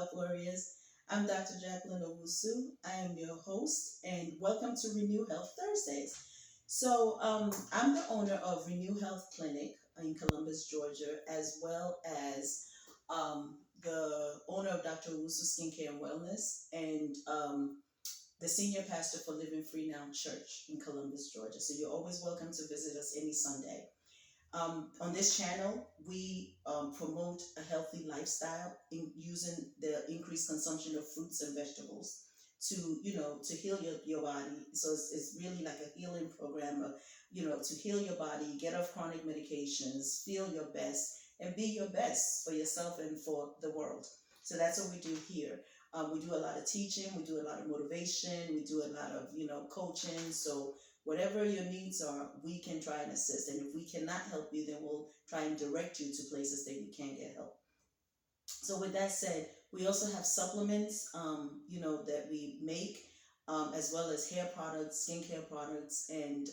Health Warriors. I'm Dr. Jacqueline Owusu. I am your host, and welcome to Renew Health Thursdays. I'm the owner of Renew Health Clinic in Columbus, Georgia, as well as the owner of Dr. Owusu Skincare and Wellness, and the senior pastor for Living Free Now Church in Columbus, Georgia. So you're always welcome to visit us any Sunday. On this channel, we promote a healthy lifestyle in using the increased consumption of fruits and vegetables to, to heal your body. So it's really like a healing program, to heal your body, get off chronic medications, feel your best, and be your best for yourself and for the world. So that's what we do here. We do a lot of teaching, we do a lot of motivation, we do a lot of, coaching. So whatever your needs are, we can try and assist. And if we cannot help you, then we'll try and direct you to places that you can get help. So with that said, we also have supplements, that we make, as well as hair products, skincare products, and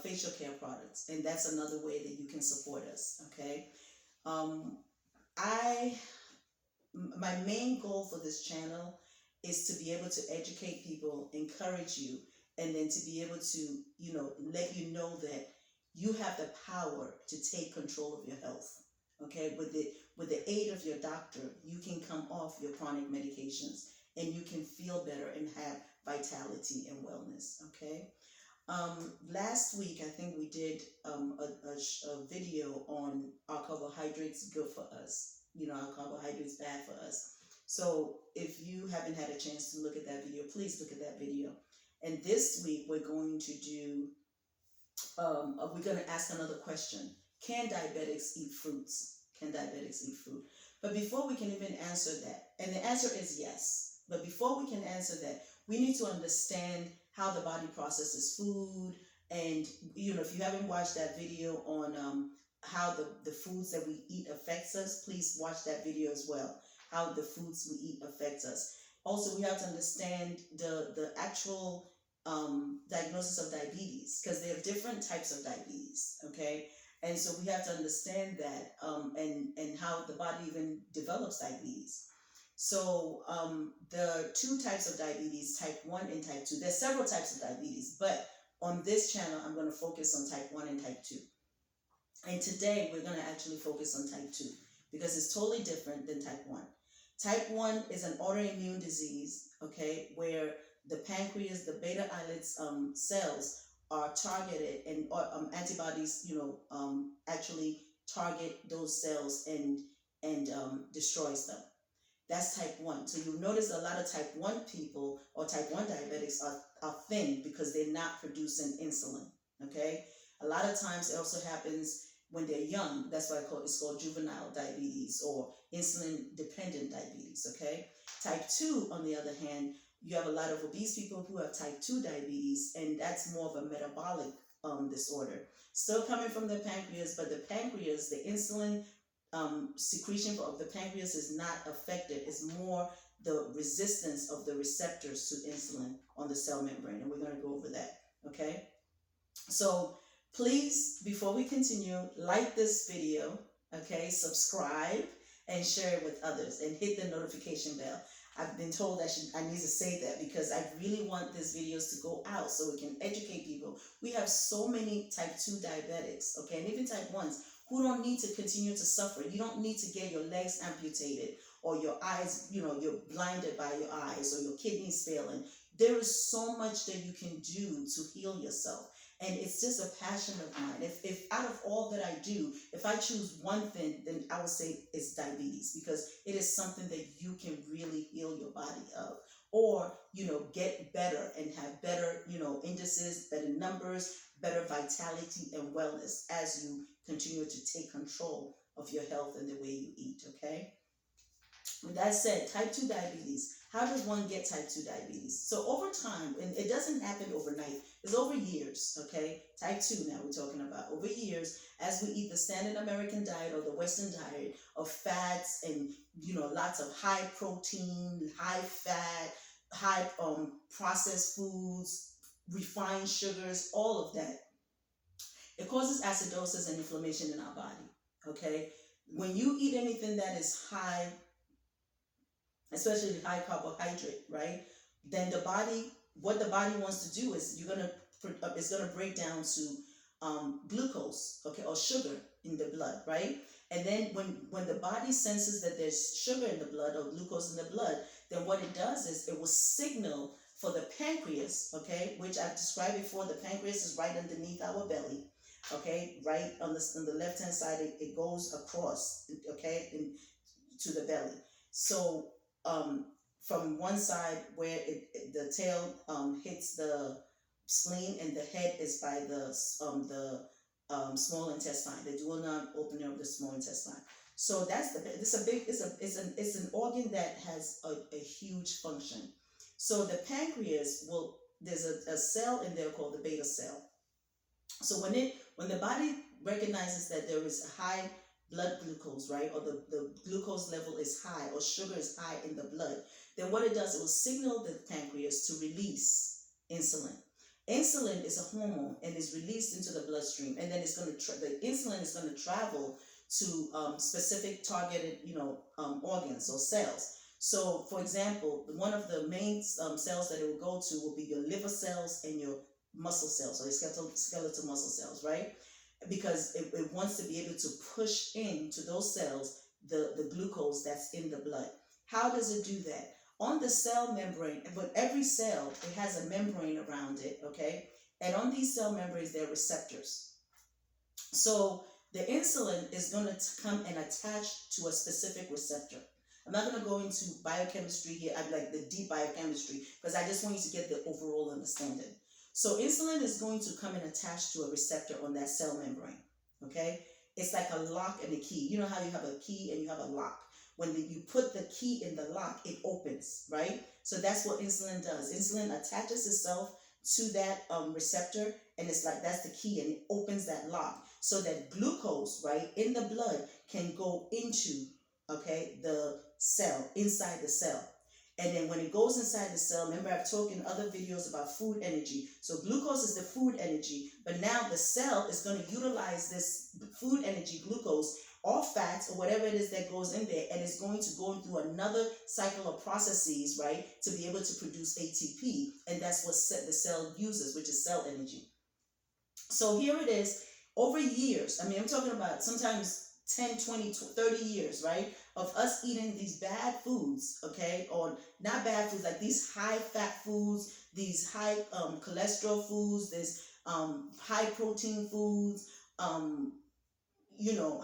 facial care products. And that's another way that you can support us. Okay. My main goal for this channel is to be able to educate people, encourage you, and then to be able to, let you know that you have the power to take control of your health. Okay, with the aid of your doctor, you can come off your chronic medications and you can feel better and have vitality and wellness. Okay. Last week, I think we did a video on are carbohydrates good for us? Are carbohydrates bad for us? So if you haven't had a chance to look at that video, please look at that video. And this week we're going to ask another question. Can diabetics eat fruits? Can diabetics eat fruit? But before we can even answer that, and the answer is yes, but before we can answer that, we need to understand how the body processes food. And, if you haven't watched that video on how the foods that we eat affects us, please watch that video as well, how the foods we eat affects us. Also, we have to understand the actual diagnosis of diabetes, because there are different types of diabetes, okay? And so we have to understand that and how the body even develops diabetes. So the two types of diabetes, type 1 and type 2, there's several types of diabetes, but on this channel, I'm going to focus on type 1 and type 2. And today, we're going to actually focus on type 2 because it's totally different than type 1. Type 1 is an autoimmune disease, okay, where the pancreas, the beta islets cells are targeted, and antibodies, actually target those cells and destroys them. That's type 1. So you'll notice a lot of type 1 people or type 1 diabetics are thin because they're not producing insulin, okay? A lot of times it also happens when they're young. That's why it's called juvenile diabetes or insulin-dependent diabetes, okay? Type 2, on the other hand, you have a lot of obese people who have type 2 diabetes, and that's more of a metabolic disorder. Still coming from the pancreas, but the pancreas, the insulin secretion of the pancreas is not affected. It's more the resistance of the receptors to insulin on the cell membrane, and we're going to go over that, okay? So please, before we continue, like this video, okay? Subscribe and share it with others and hit the notification bell. I've been told I need to say that because I really want these videos to go out so we can educate people. We have so many type 2 diabetics, okay, and even type 1s who don't need to continue to suffer. You don't need to get your legs amputated or your eyes, you're blinded by your eyes or your kidneys failing. There is so much that you can do to heal yourself. And it's just a passion of mine. If out of all that I do, if I choose one thing, then I would say it's diabetes, because it is something that you can really heal your body of, or, get better and have better, indices, better numbers, better vitality and wellness as you continue to take control of your health and the way you eat, okay? With that said, type 2 diabetes. How does one get type 2 diabetes? So over time, and it doesn't happen overnight, it's over years, okay? Type 2 now we're talking about. Over years, as we eat the standard American diet or the Western diet of fats and, lots of high protein, high fat, high processed foods, refined sugars, all of that, it causes acidosis and inflammation in our body, okay? When you eat anything that is high especially high carbohydrate, right? Then the body, what the body wants to do is it's gonna break down to glucose, okay, or sugar in the blood, right? And then when the body senses that there's sugar in the blood or glucose in the blood, then what it does is it will signal for the pancreas, okay, which I've described before. The pancreas is right underneath our belly, okay, right on the left hand side. It goes across, okay, to the belly. So um, from one side where the tail hits the spleen, and the head is by the small intestine, the duodenal opening of the small intestine. So it's a big it's an organ that has a huge function. So the pancreas will there's a cell in there called the beta cell. So when the body recognizes that there is a high blood glucose, right, or the glucose level is high or sugar is high in the blood, then what it does, it will signal the pancreas to release insulin. Insulin is a hormone and is released into the bloodstream, and then the insulin is going to travel to specific targeted organs or cells. So, for example, one of the main cells that it will go to will be your liver cells and your muscle cells, or your skeletal muscle cells, right? Because it wants to be able to push into those cells the glucose that's in the blood. How does it do that? On the cell membrane, but every cell, it has a membrane around it, okay? And on these cell membranes, there are receptors. So the insulin is going to come and attach to a specific receptor. I'm not going to go into biochemistry here, I like the deep biochemistry, because I just want you to get the overall understanding. So insulin is going to come and attach to a receptor on that cell membrane, okay? It's like a lock and a key. You know how you have a key and you have a lock. When you put the key in the lock, it opens, right? So that's what insulin does. Insulin attaches itself to that receptor, and it's like that's the key, and it opens that lock so that glucose, right, in the blood can go into, okay, the cell, inside the cell. And then when it goes inside the cell, remember I've talked in other videos about food energy. So glucose is the food energy, but now the cell is going to utilize this food energy, glucose, or fats, or whatever it is that goes in there, and it's going to go through another cycle of processes, right, to be able to produce ATP, and that's what the cell uses, which is cell energy. So here it is, over years, I mean, I'm talking about sometimes 10, 20, 30 years, right, of us eating these bad foods, okay, or not bad foods, like these high fat foods, these high cholesterol foods, this high protein foods,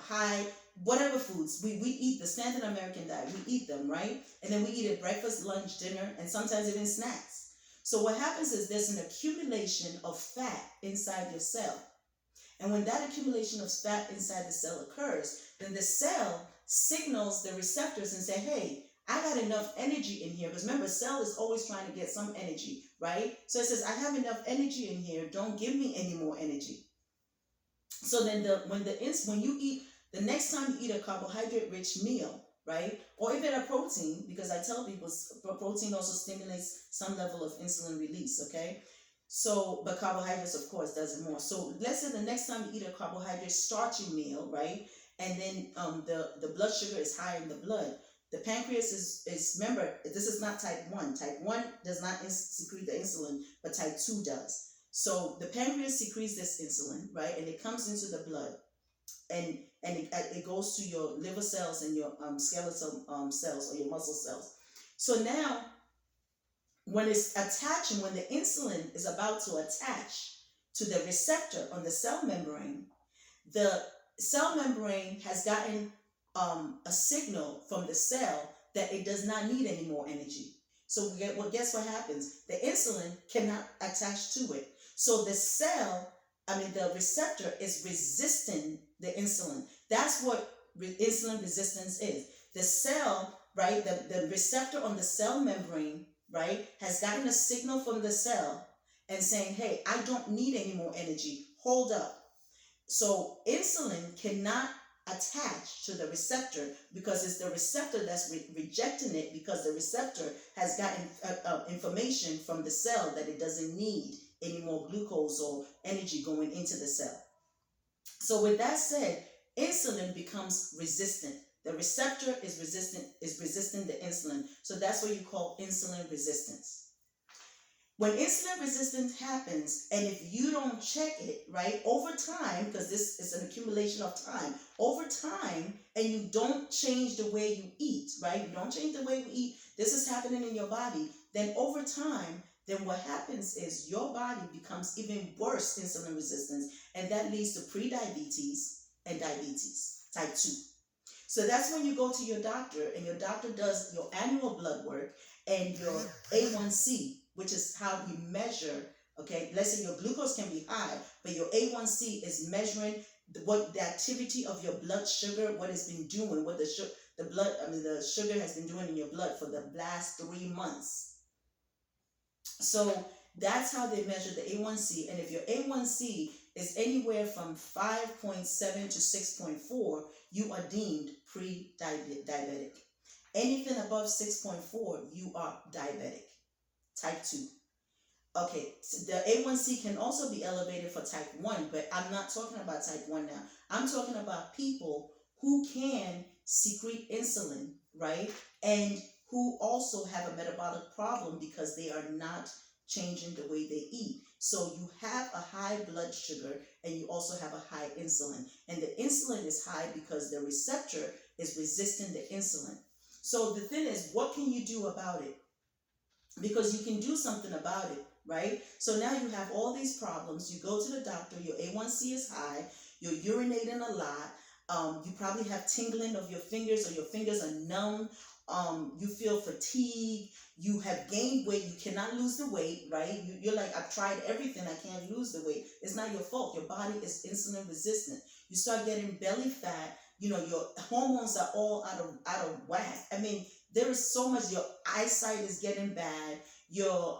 high whatever foods. We eat the standard American diet, we eat them, right? And then we eat it breakfast, lunch, dinner, and sometimes even snacks. So what happens is there's an accumulation of fat inside your cell. And when that accumulation of fat inside the cell occurs, then the cell signals the receptors and say, hey, I got enough energy in here. Because remember, cell is always trying to get some energy, right? So it says, I have enough energy in here. Don't give me any more energy. So then when you eat, the next time you eat a carbohydrate rich meal, right? Or even a protein, because I tell people protein also stimulates some level of insulin release, okay? So, but carbohydrates, of course, does it more. So let's say the next time you eat a carbohydrate starchy meal, right? And then the blood sugar is high in the blood. The pancreas is remember, this is not type 1. Type 1 does not secrete the insulin, but type 2 does. So the pancreas secretes this insulin, right? And it comes into the blood, and it goes to your liver cells and your skeletal cells or your muscle cells. So now, when it's attaching, when the insulin is about to attach to the receptor on the cell membrane, the cell membrane has gotten a signal from the cell that it does not need any more energy. So guess what happens? The insulin cannot attach to it. So the receptor is resisting the insulin. That's what insulin resistance is. The cell, right, the receptor on the cell membrane, right, has gotten a signal from the cell and saying, hey, I don't need any more energy. Hold up. So insulin cannot attach to the receptor because it's the receptor that's rejecting it, because the receptor has gotten information from the cell that it doesn't need any more glucose or energy going into the cell. So with that said, insulin becomes resistant. The receptor is resisting the insulin. So that's what you call insulin resistance. When insulin resistance happens, and if you don't check it, right, over time, because this is an accumulation of time, over time, and you don't change the way you eat, right, you don't change the way you eat, this is happening in your body, then over time, then what happens is your body becomes even worse insulin resistance, and that leads to pre-diabetes and diabetes, type 2. So that's when you go to your doctor, and your doctor does your annual blood work and your A1C, which is how we measure, okay? Let's say your glucose can be high, but your A1C is measuring what the activity of your blood sugar, what it's been doing, what the sugar has been doing in your blood for the last 3 months. So that's how they measure the A1C, and if your A1C is anywhere from 5.7 to 6.4, you are deemed pre-diabetic. Anything above 6.4, you are diabetic, type 2. Okay, so the A1C can also be elevated for type 1, but I'm not talking about type 1 now. I'm talking about people who can secrete insulin, right? And who also have a metabolic problem because they are not changing the way they eat. So you have a high blood sugar and you also have a high insulin. And the insulin is high because the receptor is resisting the insulin. So the thing is, what can you do about it? Because you can do something about it, right? So now you have all these problems. You go to the doctor, your A1C is high, you're urinating a lot, you probably have tingling of your fingers, or your fingers are numb, you feel fatigue, you have gained weight, you cannot lose the weight, right? You're like, I've tried everything, I can't lose the weight. It's not your fault. Your body is insulin resistant. You start getting belly fat, your hormones are all out of whack. I mean, there is so much. Your eyesight is getting bad. Your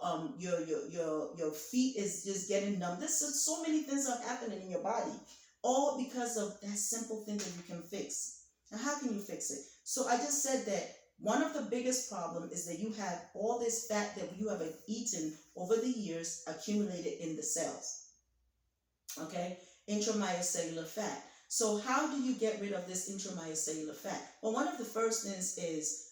feet is just getting numb. So many things are happening in your body, all because of that simple thing that you can fix. Now, how can you fix it? So I just said that one of the biggest problems is that you have all this fat that you have eaten over the years accumulated in the cells. Okay, intramyocellular fat. So how do you get rid of this intramyocellular fat? Well, one of the first things is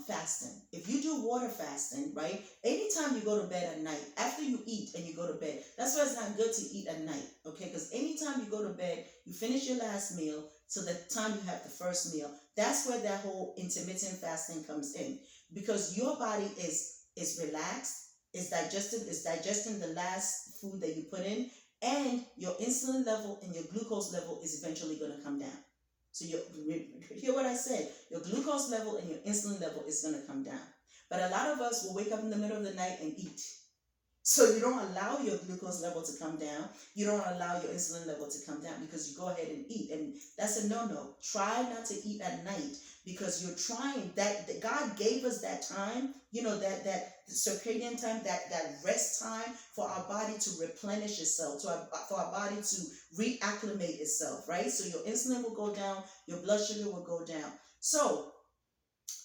fasting. If you do water fasting, right, anytime you go to bed at night, after you eat and you go to bed, that's why it's not good to eat at night, okay? Because anytime you go to bed, you finish your last meal, so the time you have the first meal, that's where that whole intermittent fasting comes in, because your body is relaxed, is digesting the last food that you put in, and your insulin level and your glucose level is eventually going to come down. So you hear what I said, your glucose level and your insulin level is going to come down. But a lot of us will wake up in the middle of the night and eat. So you don't allow your glucose level to come down. You don't allow your insulin level to come down because you go ahead and eat. And that's a no-no. Try not to eat at night, because you're trying that God gave us that time, that circadian time, that rest time for our body to replenish itself, for our body to reacclimate itself, right? So your insulin will go down, your blood sugar will go down. So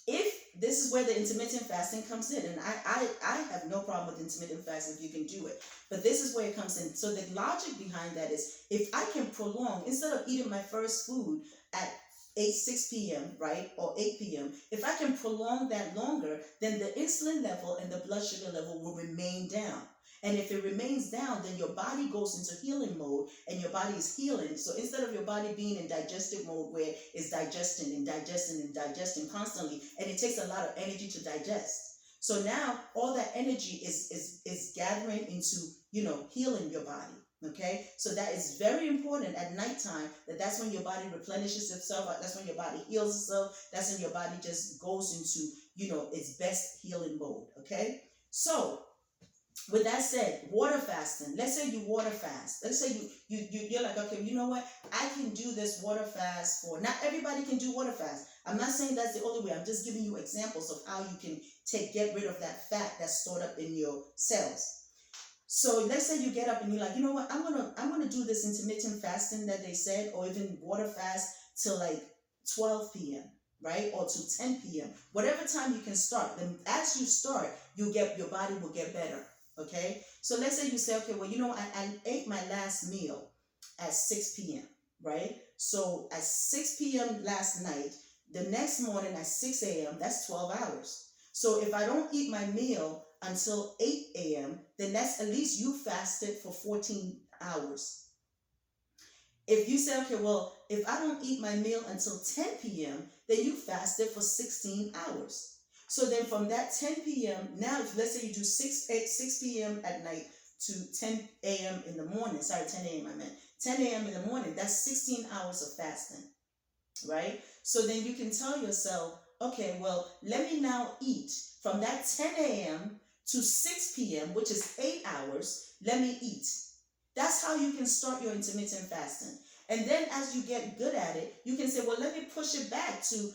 if this is where the intermittent fasting comes in, and I have no problem with intermittent fasting if you can do it, but this is where it comes in. So the logic behind that is, if I can prolong, instead of eating my first food at 6 p.m., right, or 8 p.m., if I can prolong that longer, then the insulin level and the blood sugar level will remain down. And if it remains down, then your body goes into healing mode, and your body is healing. So instead of your body being in digestive mode, where it's digesting and digesting and digesting constantly, and it takes a lot of energy to digest. So now all that energy is gathering into, healing your body. Okay, so that is very important at nighttime, that's when your body replenishes itself, that's when your body heals itself, that's when your body just goes into, its best healing mode. Okay, so with that said, water fasting. Let's say you water fast. Let's say you're like, okay, you know what? I can do this water fast for. Not everybody can do water fast. I'm not saying that's the only way. I'm just giving you examples of how you can get rid of that fat that's stored up in your cells. So let's say you get up and you're like, you know what? I'm gonna do this intermittent fasting that they said, or even water fast till like 12 p.m. right? Or to 10 p.m. Whatever time you can start. Then as you start, your body will get better. Okay, so let's say you say, okay, well, I ate my last meal at 6 p.m., right? So at 6 p.m. last night, The next morning at 6 a.m., that's 12 hours. So if I don't eat my meal until 8 a.m., then that's at least you fasted for 14 hours. If you say, okay, well, if I don't eat my meal until 10 p.m., then you fasted for 16 hours. So then from that 10 p.m., now if let's say you do 6 p.m. at night to 10 a.m. in the morning, sorry, 10 a.m. I meant, 10 a.m. in the morning, that's 16 hours of fasting, right? So then you can tell yourself, okay, well, let me now eat from that 10 a.m. to 6 p.m., which is 8 hours, let me eat. That's how you can start your intermittent fasting. And then as you get good at it, you can say, well, let me push it back to,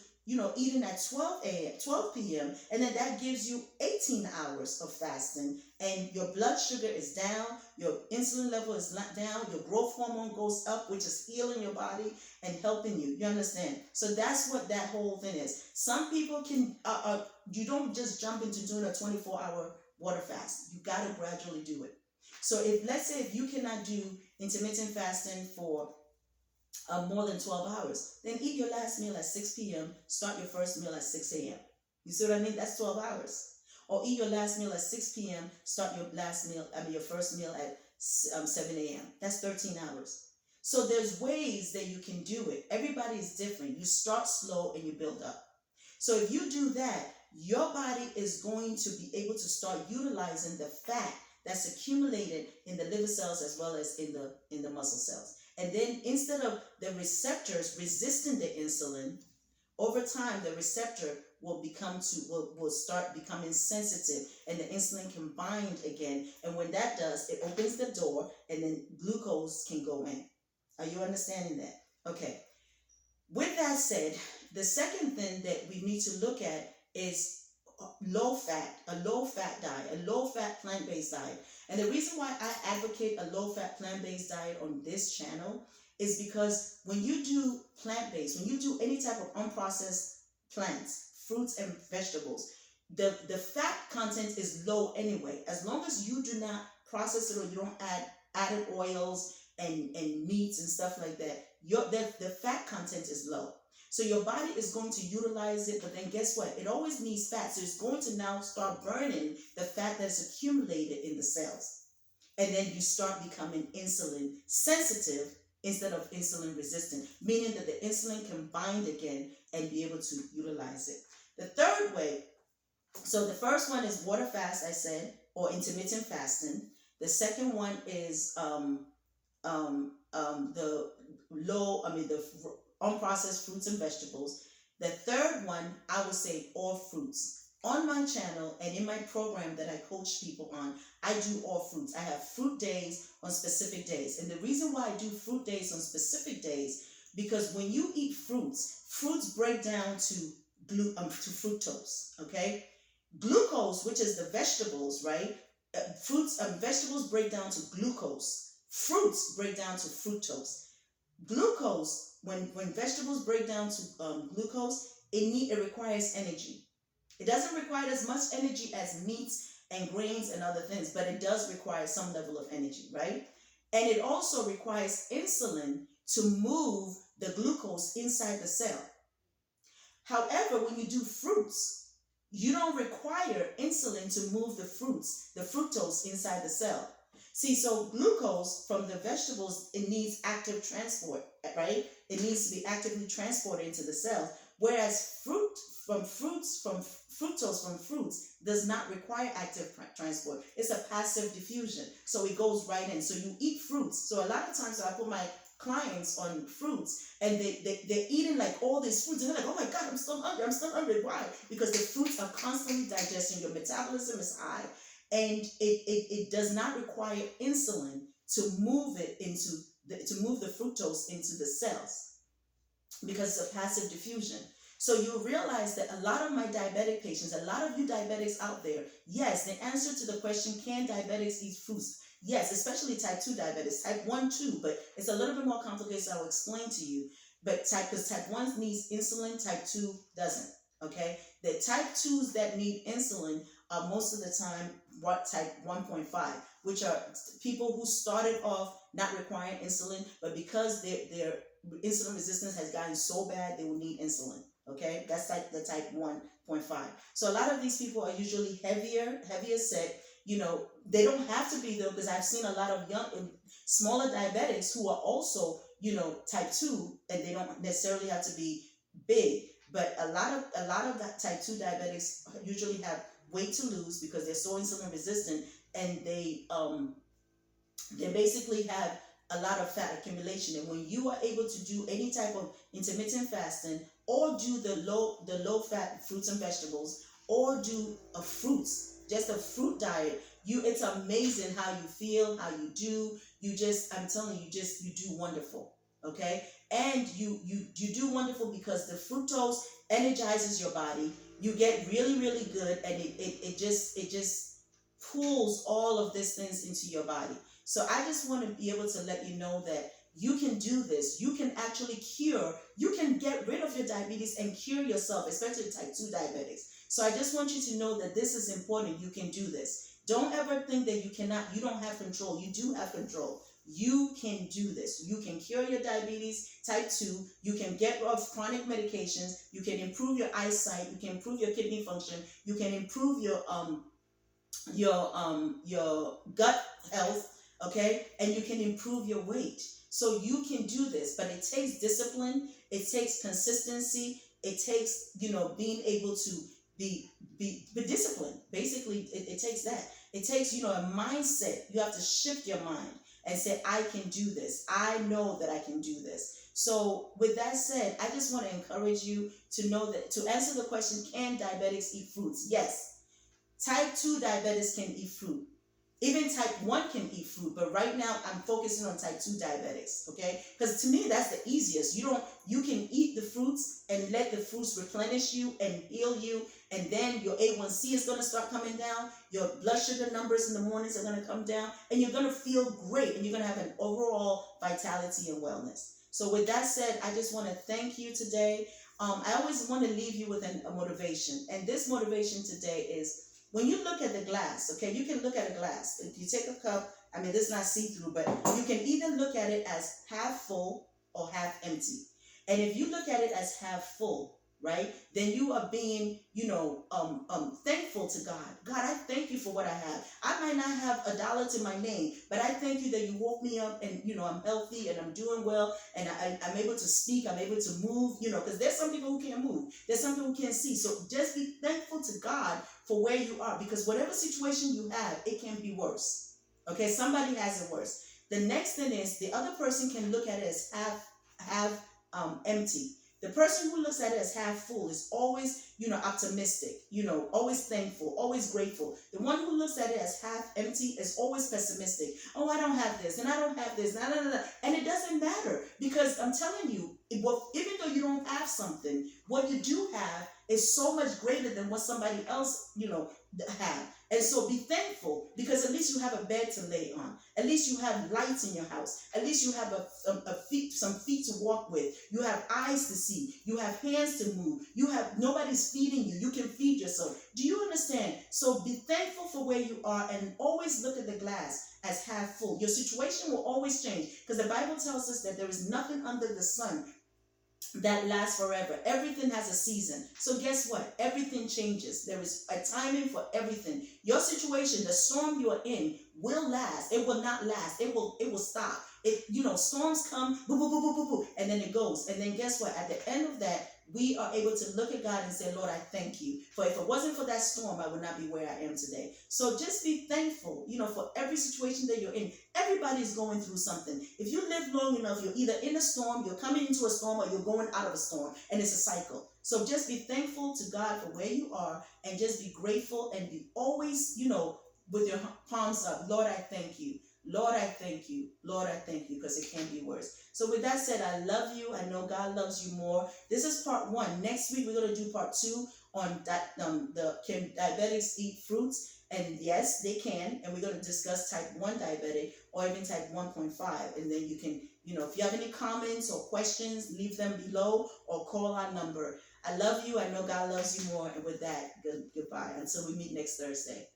eating at 12 p.m. And then that gives you 18 hours of fasting. And your blood sugar is down, your insulin level is down, your growth hormone goes up, which is healing your body and helping you. You understand? So that's what that whole thing is. Some people can, you don't just jump into doing a 24-hour water fast. You got to gradually do it. So let's say if you cannot do intermittent fasting for more than 12 hours, then eat your last meal at 6 p.m., start your first meal at 6 a.m. You see what I mean? That's 12 hours. Or eat your last meal at 6 p.m., start your first meal at 7 a.m. That's 13 hours. So there's ways that you can do it. Everybody is different. You start slow and you build up. So if you do that, your body is going to be able to start utilizing the fat that's accumulated in the liver cells as well as in the muscle cells. And then instead of the receptors resisting the insulin, over time the receptor will start becoming sensitive and the insulin can bind again. And when that does, it opens the door and then glucose can go in. Are you understanding that? Okay. With that said, the second thing that we need to look at is a low fat diet, a low fat plant-based diet. And the reason why I advocate a low fat plant-based diet on this channel is because when you do plant-based, when you do any type of unprocessed plants, fruits and vegetables, the fat content is low anyway. As long as you do not process it or you don't add added oils and meats and stuff like that, the fat content is low. So your body is going to utilize it, but then guess what? It always needs fat. So it's going to now start burning the fat that's accumulated in the cells. And then you start becoming insulin sensitive instead of insulin resistant, meaning that the insulin can bind again and be able to utilize it. The third way, so the first one is water fast, I said, or intermittent fasting. The second one is the unprocessed fruits and vegetables. The third one, I would say all fruits. On my channel and in my program that I coach people on, I do all fruits. I have fruit days on specific days. And the reason why I do fruit days on specific days, because when you eat fruits break down to fructose, okay? Glucose, which is the vegetables, right? Vegetables break down to glucose. Fruits break down to fructose. Glucose, when vegetables break down to glucose, it requires energy. It doesn't require as much energy as meats and grains and other things, but it does require some level of energy, right? And it also requires insulin to move the glucose inside the cell. However, when you do fruits, you don't require insulin to move the fructose inside the cell. See, so glucose from the vegetables, it needs active transport, right? It needs to be actively transported into the cells, whereas fructose from fruits does not require active transport. It's a passive diffusion, so it goes right in. So you eat fruits. So a lot of times I put my clients on fruits and they're eating like all these fruits and they're like, oh my God, I'm still hungry. Why? Because the fruits are constantly digesting. Your metabolism is high. And it does not require insulin to move to move the fructose into the cells because it's a passive diffusion. So you realize that a lot of my diabetic patients, a lot of you diabetics out there, yes, the answer to the question, can diabetics eat fruits? Yes, especially type 2 diabetes, type 1 too, but it's a little bit more complicated, so I'll explain to you. But because type 1 needs insulin, type 2 doesn't, okay? The type 2s that need insulin are most of the time type 1.5, which are people who started off not requiring insulin, but because their insulin resistance has gotten so bad, they will need insulin. Okay, that's like the type 1.5. So a lot of these people are usually heavier set. They don't have to be though, because I've seen a lot of young, smaller diabetics who are also, type 2, and they don't necessarily have to be big. But a lot of that type 2 diabetics usually have weight to lose because they're so insulin resistant, and they basically have a lot of fat accumulation. And when you are able to do any type of intermittent fasting, or do the low fat fruits and vegetables, or do a fruits, just a fruit diet, it's amazing how you feel, how you do. I'm telling you, you do wonderful. Okay? And you do wonderful because the fructose energizes your body. You get really, really good, and it just pulls all of these things into your body. So I just want to be able to let you know that you can do this. You can actually you can get rid of your diabetes and cure yourself, especially type 2 diabetics. So I just want you to know that this is important. You can do this. Don't ever think that you don't have control. You do have control. You can do this. You can cure your diabetes type 2. You can get rid of chronic medications. You can improve your eyesight. You can improve your kidney function. You can improve your gut health, okay, and you can improve your weight. So you can do this, but it takes discipline, it takes consistency, it takes being able to be disciplined. Basically, it takes that. It takes a mindset. You have to shift your mind and say, I can do this. I know that I can do this. So with that said, I just want to encourage you to know that, to answer the question, can diabetics eat fruits? Yes. Type 2 diabetics can eat fruit. Even type 1 can eat fruit, but right now I'm focusing on type 2 diabetics, okay? Because to me, that's the easiest. You can eat the fruits and let the fruits replenish you and heal you, and then your A1C is going to start coming down, your blood sugar numbers in the mornings are going to come down, and you're going to feel great, and you're going to have an overall vitality and wellness. So with that said, I just want to thank you today. I always want to leave you with a motivation, and this motivation today is, when you look at the glass, okay, you can look at a glass. If you take a cup, this is not see-through, but you can either look at it as half full or half empty. And if you look at it as half full, right, then you are being, thankful to God. God, I thank you for what I have. I might not have $1 to my name, but I thank you that you woke me up and, I'm healthy and I'm doing well, and I'm able to speak, I'm able to move, because there's some people who can't move. There's some people who can't see. So just be thankful to God for where you are, because whatever situation you have, it can be worse. Okay, somebody has it worse. The next thing is, the other person can look at it as half empty. The person who looks at it as half full is always, optimistic, always thankful, always grateful. The one who looks at it as half empty is always pessimistic. Oh, I don't have this, and I don't have this, and it doesn't matter, because I'm telling you, even though you don't have something, what you do have is so much greater than what somebody else, have. And so be thankful, because at least you have a bed to lay on. At least you have lights in your house. At least you have some feet to walk with. You have eyes to see. You have hands to move. Nobody's feeding you. You can feed yourself. Do you understand? So be thankful for where you are, and always look at the glass as half full. Your situation will always change, because the Bible tells us that there is nothing under the sun that lasts forever. Everything has a season. So guess what? Everything changes. There is a timing for everything. Your situation, the storm you are in, will last. It will not last. It will stop. Storms come, boo, boo, boo, boo, boo, boo, and then it goes. And then guess what? At the end of that, we are able to look at God and say, Lord, I thank you. For if it wasn't for that storm, I would not be where I am today. So just be thankful, for every situation that you're in. Everybody's going through something. If you live long enough, you're either in a storm, you're coming into a storm, or you're going out of a storm. And it's a cycle. So just be thankful to God for where you are, and just be grateful, and be always, with your palms up. Lord, I thank you. Lord, I thank you. Lord, I thank you, because it can be worse. So with that said, I love you. I know God loves you more. This is part 1. Next week, we're going to do part 2 on that. Can diabetics eat fruits? And yes, they can. And we're going to discuss type 1 diabetic, or even type 1.5. And then you can, if you have any comments or questions, leave them below or call our number. I love you. I know God loves you more. And with that, goodbye. Until we meet next Thursday.